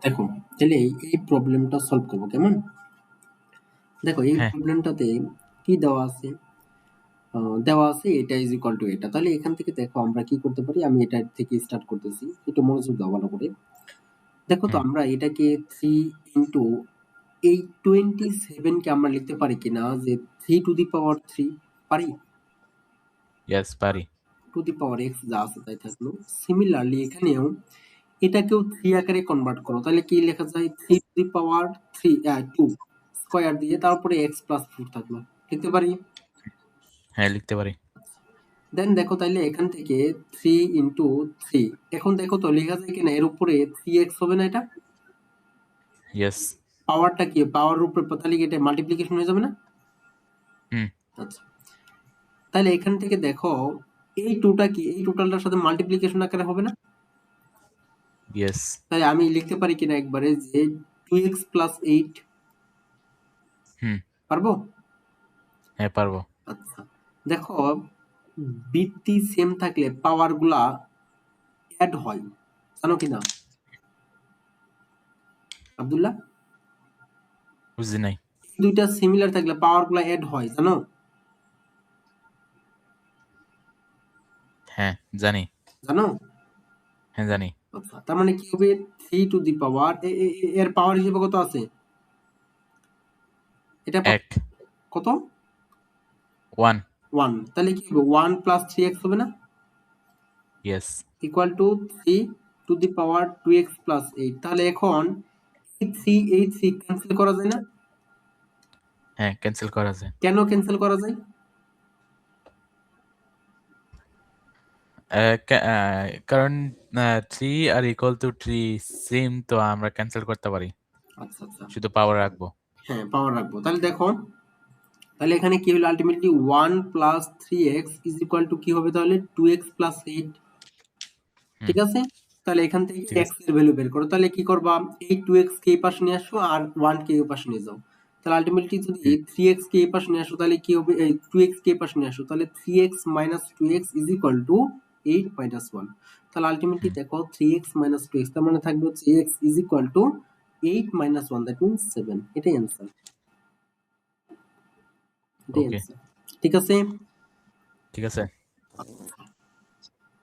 দেখো তাহলে এই প্রবলেমটা সলভ করবো কেমন। দেখো এই হ্যাঁ প্রবলেমটাতে কি দেওয়া আছে, দেওয়া আছে এটা ইজ ইকুয়াল টু এটা। তাহলে এখান থেকে দেখো আমরা কি করতে পারি, আমি এটা থেকে স্টার্ট করতেছি, একটু মনোযোগ দাও ভালো করে। দেখো তো হুম আমরা এটাকে 3 ইন্টু এই 27 কে আমরা লিখতে পারি কিনা যে 3 টু দি পাওয়ার 3 পারি, ইয়েস পারি। টু দি পাওয়ার এক্স যা আছে তাই থাকলো। সিমিলারলি এখানেও এটাকেও 3 আকারে কনভার্ট করো, তাহলে কি লেখা যায় 3 টু দি পাওয়ার 3 2 স্কয়ার দিয়ে তারপরে x প্লাস 4 থাকলো, লিখতে পারি। হ্যাঁ লিখতে পারি। দেন দেখো তাইলে এখান থেকে 3 ইন্টু 3, এখন দেখো তো লেখা যায় কিনা এর উপরে 3x হবে না, এটা ইয়েস। পাওয়ারটা কি পাওয়ার উপরে, তাহলে কি এটা মাল্টিপ্লিকেশন হয়ে যাবে না। হুম আচ্ছা তাহলে এখান থেকে দেখো এই টুটা কি এই টোটালটার সাথে মাল্টিপ্লিকেশন আকারে হবে না। ইয়েস। তাই আমি লিখতে পারি কিনা একবারে যে 2x প্লাস 8, হুম পারবো। হ্যাঁ পারবো। আচ্ছা দেখো বৃত্তি সেম থাকলে পাওয়ার গুলা অ্যাড হয়, জানো কিনা আব্দুল্লাহ। বুঝি নাই। দুইটা সিমিলার থাকলে পাওয়ার গুলা অ্যাড হয়, জানো। হ্যাঁ জানি। জানো হ্যাঁ জানি। আচ্ছা তার মানে কি হবে 3 টু দি পাওয়ার এর পাওয়ার হিসেবে কত আছে, এটা এক কত ওয়ান। 1, তাহলে কি হবে 1 প্লাস 3x হবে না, yes. Equal to 3 to the power 2x plus 8। তাহলে এখন এই 3 এই 3 ক্যান্সেল করা যায় না। হ্যাঁ ক্যান্সেল করা যায়। কেন ক্যান্সেল করা যায়, কারণ 3 আর ইকুয়াল টু 3 সেম, তো আমরা ক্যান্সেল করতে পারি, আচ্ছা আচ্ছা শুধু পাওয়ার রাখবো। হ্যাঁ পাওয়ার রাখবো। তাহলে দেখো তাহলে এখানে কি হলো ultimately 1 plus 3x is equal to কি হবে তাহলে 2x প্লাস 8, হুম ঠিক আছে। তাহলে এখান থেকে ঠিক x আছে। এর ভ্যালু বের করো, তাহলে কি করবা এই 2x কে এই পাশে নিয়ে আসো আর 1 কে এই পাশে নিয়ে যাও। তাহলে আলটিমেটলি যদি হুম 3x কে এই পাশে নিয়ে আসো তাহলে কি হবে, এই 2x কে এই পাশে নিয়ে আসো তাহলে 3x minus 2x is equal to 8 minus 1। তাহলে আলটিমেটলি হুম দেখো 3x মাইনাস 2x তার মানে থাকবে হচ্ছে x is equal to 8 minus 1, that means 7। এটাই অ্যান্সার, এটাই ওকে অ্যান্সার, ঠিক আছে। ঠিক আছে।